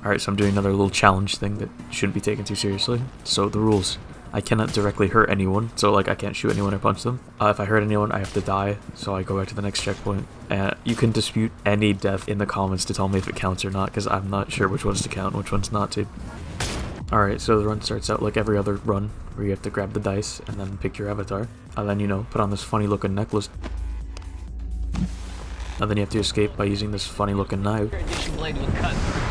Alright, so I'm doing another little challenge thing that shouldn't be taken too seriously. So the rules. I cannot directly hurt anyone, so like I can't shoot anyone or punch them. If I hurt anyone, I have to die, so I go back to the next checkpoint. And you can dispute any death in the comments to tell me if it counts or not, because I'm not sure which ones to count and which ones not to. Alright, so the run starts out like every other run, where you have to grab the dice and then pick your avatar. And then, you know, put on this funny looking necklace. And then you have to escape by using this funny looking knife.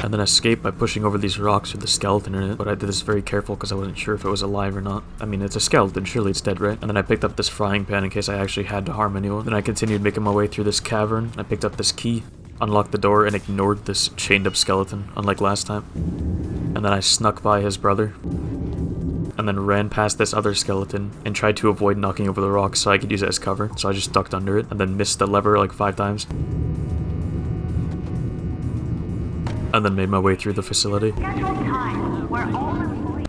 And then escape by pushing over these rocks with the skeleton in it. But I did this very careful because I wasn't sure if it was alive or not. I mean, it's a skeleton, surely it's dead, right? And then I picked up this frying pan in case I actually had to harm anyone. Then I continued making my way through this cavern. I picked up this key, unlocked the door, and ignored this chained up skeleton, unlike last time. And then I snuck by his brother. And then ran past this other skeleton and tried to avoid knocking over the rocks so I could use it as cover. So I just ducked under it and then missed the lever like 5 times. And then made my way through the facility.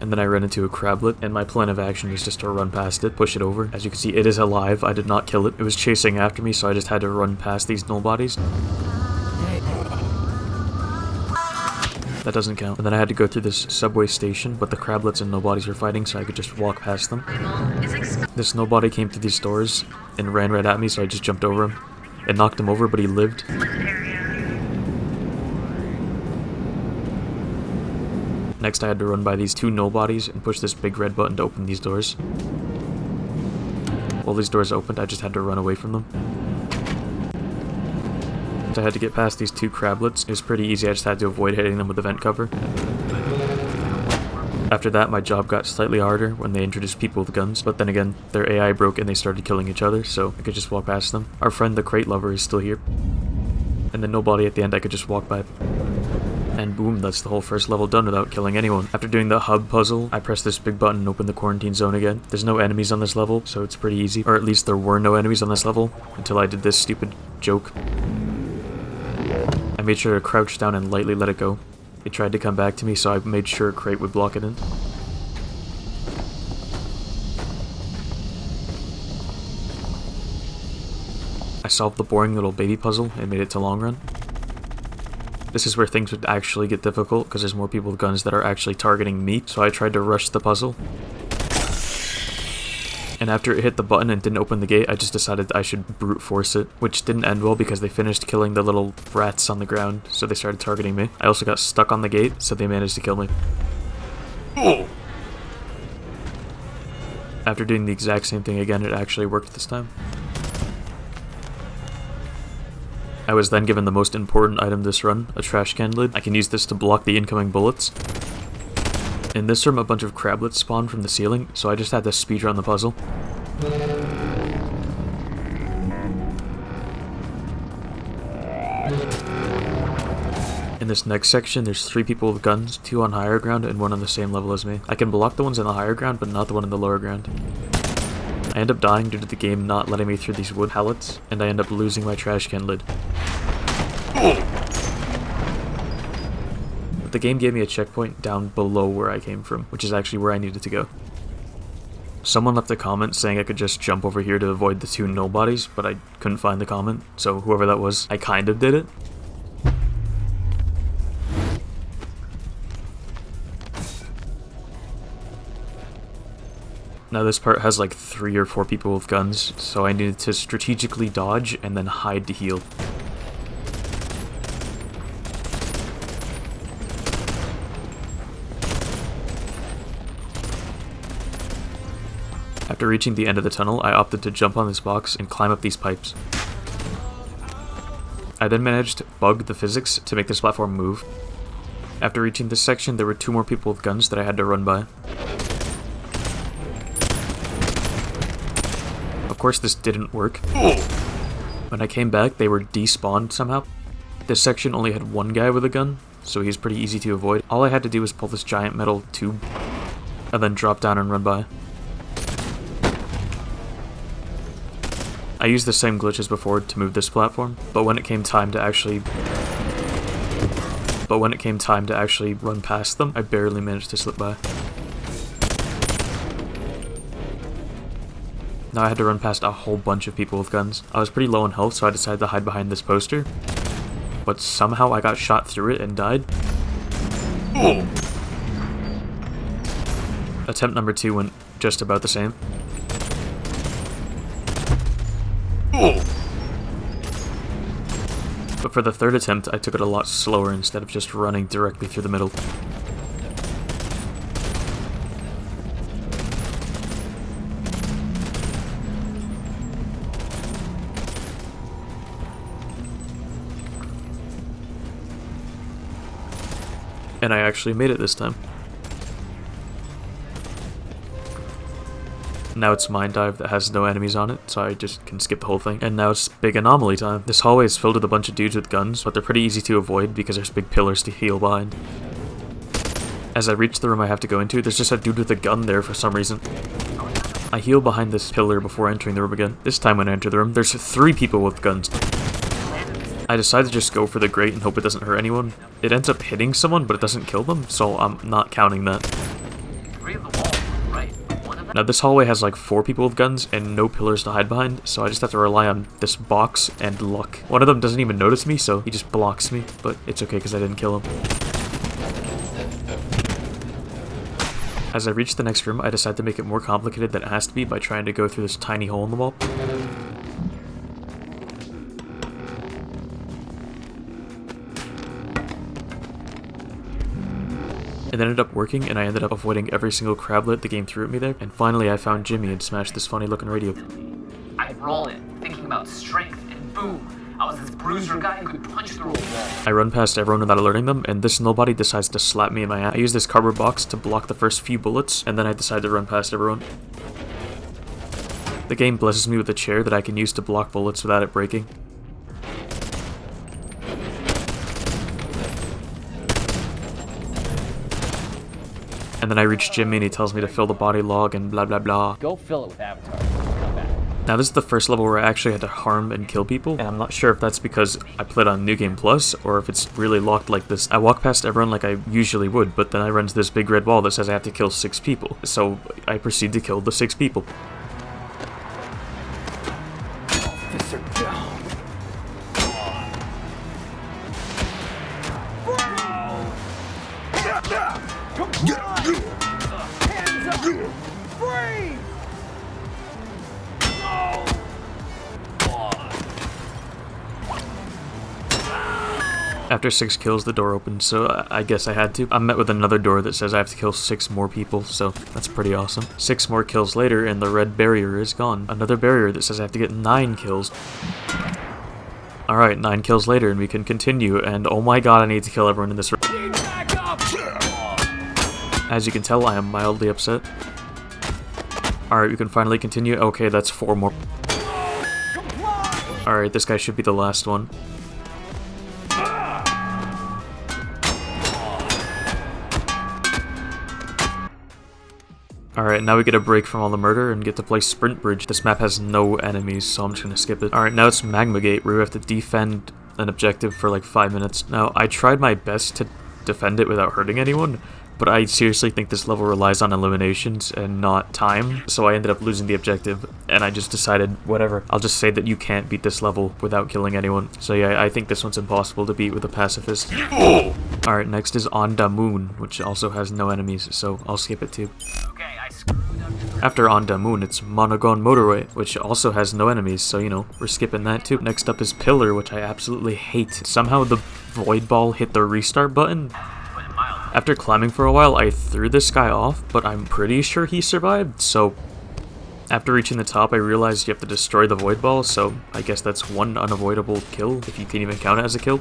And then I ran into a crablet, and my plan of action was just to run past it, push it over. As you can see, it is alive. I did not kill it. It was chasing after me, so I just had to run past these nobodies. That doesn't count. And then I had to go through this subway station, but the crablets and nobodies were fighting, so I could just walk past them. This nobody came through these doors and ran right at me, so I just jumped over him. It knocked him over, but he lived. Next I had to run by these 2 nobodies and push this big red button to open these doors. While these doors opened, I just had to run away from them. I had to get past these 2 crablets. It was pretty easy, I just had to avoid hitting them with the vent cover. After that, my job got slightly harder when they introduced people with guns, but then again, their AI broke and they started killing each other, so I could just walk past them. Our friend the crate lover is still here. And then nobody at the end I could just walk by. And boom, that's the whole first level done without killing anyone. After doing the hub puzzle, I pressed this big button and opened the quarantine zone again. There's no enemies on this level, so it's pretty easy. Or at least there were no enemies on this level, until I did this stupid joke. I made sure to crouch down and lightly let it go. It tried to come back to me, so I made sure a crate would block it in. I solved the boring little baby puzzle and made it to long run. This is where things would actually get difficult, because there's more people with guns that are actually targeting me, so I tried to rush the puzzle. And after it hit the button and didn't open the gate, I just decided I should brute force it, which didn't end well because they finished killing the little rats on the ground, so they started targeting me. I also got stuck on the gate, so they managed to kill me. Oh. After doing the exact same thing again, it actually worked this time. I was then given the most important item this run, a trash can lid. I can use this to block the incoming bullets. In this room, a bunch of crablets spawned from the ceiling, so I just had to speedrun the puzzle. In this next section, there's 3 people with guns, 2 on higher ground and 1 on the same level as me. I can block the ones on the higher ground, but not the one in the lower ground. I end up dying due to the game not letting me through these wood pallets, and I end up losing my trash can lid. But the game gave me a checkpoint down below where I came from, which is actually where I needed to go. Someone left a comment saying I could just jump over here to avoid the 2 nobodies, but I couldn't find the comment, so whoever that was, I kind of did it. Now this part has like 3 or 4 people with guns, so I needed to strategically dodge and then hide to heal. After reaching the end of the tunnel, I opted to jump on this box and climb up these pipes. I then managed to bug the physics to make this platform move. After reaching this section, there were 2 more people with guns that I had to run by. Of course this didn't work. When I came back, they were despawned somehow. This section only had 1 guy with a gun, so he was pretty easy to avoid. All I had to do was pull this giant metal tube, and then drop down and run by. I used the same glitch as before to move this platform, but when it came time to actually run past them, I barely managed to slip by. Now I had to run past a whole bunch of people with guns. I was pretty low on health, so I decided to hide behind this poster, but somehow I got shot through it and died. Attempt number 2 went just about the same. But for the third attempt, I took it a lot slower instead of just running directly through the middle. And I actually made it this time. Now it's Mine Dive that has no enemies on it, so I just can skip the whole thing. And now it's big anomaly time. This hallway is filled with a bunch of dudes with guns, but they're pretty easy to avoid because there's big pillars to heal behind. As I reach the room I have to go into, there's just a dude with a gun there for some reason. I heal behind this pillar before entering the room again. This time when I enter the room, there's 3 people with guns. I decide to just go for the grate and hope it doesn't hurt anyone. It ends up hitting someone, but it doesn't kill them, so I'm not counting that. Now this hallway has like 4 people with guns and no pillars to hide behind, so I just have to rely on this box and luck. One of them doesn't even notice me, so he just blocks me, but it's okay because I didn't kill him. As I reach the next room, I decide to make it more complicated than it has to be by trying to go through this tiny hole in the wall. It ended up working, and I ended up avoiding every single crablet the game threw at me there, and finally I found Jimmy and smashed this funny looking radio. I roll it, thinking about strength, and boom, I was this bruiser guy who could punch through a wall. I run past everyone without alerting them, and this nobody decides to slap me in my ass. I use this cardboard box to block the first few bullets, and then I decide to run past everyone. The game blesses me with a chair that I can use to block bullets without it breaking. And then I reach Jimmy and he tells me to fill the body log and blah blah blah. Go fill it with Avatar. Come back. Now this is the first level where I actually had to harm and kill people, and I'm not sure if that's because I played on New Game Plus or if it's really locked like this. I walk past everyone like I usually would, but then I run to this big red wall that says I have to kill 6 people. So I proceed to kill the 6 people. Officer down. Hands up! Freeze! After 6 kills, the door opens, so I guess I had to. I'm met with another door that says I have to kill 6 more people, so that's pretty awesome. 6 more kills later, and the red barrier is gone. Another barrier that says I have to get 9 kills. Alright, 9 kills later, and we can continue, and oh my god, I need to kill everyone in this room. As you can tell, I am mildly upset. Alright, we can finally continue. Okay, that's 4 more. Alright, this guy should be the last one. Alright, now we get a break from all the murder and get to play Sprint Bridge. This map has no enemies, so I'm just gonna skip it. Alright, now it's Magma Gate, where we have to defend an objective for like 5 minutes. Now, I tried my best to defend it without hurting anyone, but I seriously think this level relies on eliminations and not time, so I ended up losing the objective, and I just decided, whatever, I'll just say that you can't beat this level without killing anyone. So yeah, I think this one's impossible to beat with a pacifist. Alright, next is On Da Moon, which also has no enemies, so I'll skip it too. Okay, I screwed up. After On Da Moon, it's Monogon Motorway, which also has no enemies, so you know, we're skipping that too. Next up is Pillar, which I absolutely hate. Somehow the void ball hit the restart button. After climbing for a while, I threw this guy off, but I'm pretty sure he survived, so after reaching the top, I realized you have to destroy the void ball, so I guess that's one unavoidable kill, if you can even count it as a kill.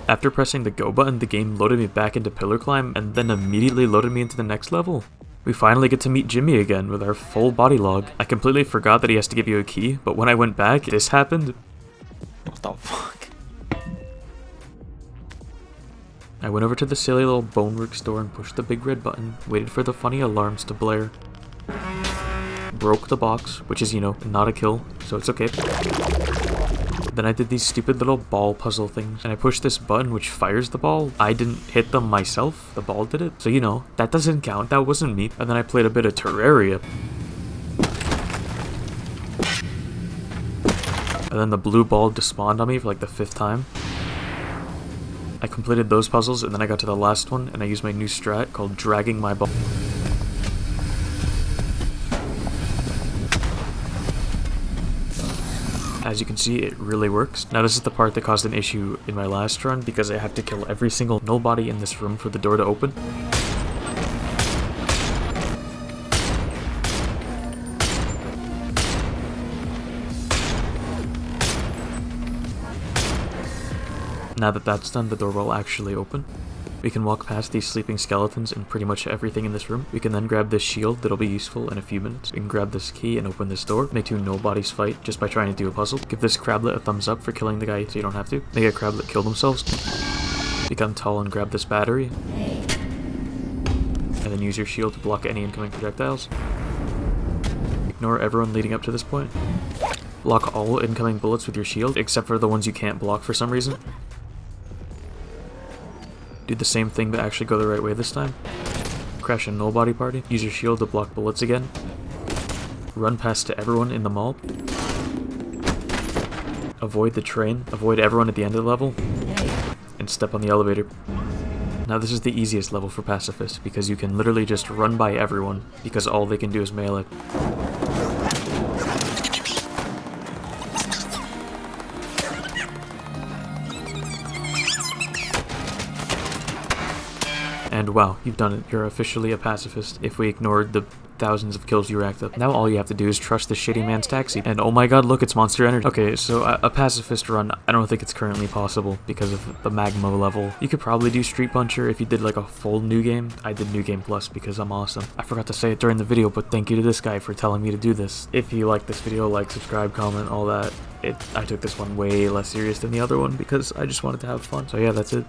After pressing the go button, the game loaded me back into Pillar Climb, and then immediately loaded me into the next level. We finally get to meet Jimmy again with our full body log. I completely forgot that he has to give you a key, but when I went back, this happened. What the fuck? I went over to the silly little Boneworks store and pushed the big red button, waited for the funny alarms to blare. Broke the box, which is, you know, not a kill, so it's okay. Then I did these stupid little ball puzzle things, and I pushed this button which fires the ball. I didn't hit them myself, the ball did it. So you know, that doesn't count, that wasn't me. And then I played a bit of Terraria. And then the blue ball despawned on me for like the 5th time. I completed those puzzles, and then I got to the last one, and I used my new strat called dragging my ball. As you can see, it really works. Now this is the part that caused an issue in my last run, because I have to kill every single nobody in this room for the door to open. Now that that's done, the door will actually open. We can walk past these sleeping skeletons and pretty much everything in this room. We can then grab this shield that'll be useful in a few minutes. We can grab this key and open this door. Make two nobodies fight just by trying to do a puzzle. Give this crablet a thumbs up for killing the guy so you don't have to. Make a crablet kill themselves. Become tall and grab this battery. And then use your shield to block any incoming projectiles. Ignore everyone leading up to this point. Block all incoming bullets with your shield, except for the ones you can't block for some reason. Do the same thing but actually go the right way this time. Crash a nobody party. Use your shield to block bullets again. Run past to everyone in the mall. Avoid the train. Avoid everyone at the end of the level. And step on the elevator. Now this is the easiest level for Pacifist, because you can literally just run by everyone, because all they can do is melee. And wow, you've done it. You're officially a pacifist if we ignored the thousands of kills you racked up. Now all you have to do is trust the shitty man's taxi. And oh my god, look, it's Monster Energy. Okay, so a pacifist run, I don't think it's currently possible because of the Magma level. You could probably do Street Puncher if you did like a full new game. I did New Game Plus because I'm awesome. I forgot to say it during the video, but thank you to this guy for telling me to do this. If you like this video, like, subscribe, comment, all that. I took this one way less serious than the other one because I just wanted to have fun. So yeah, that's it.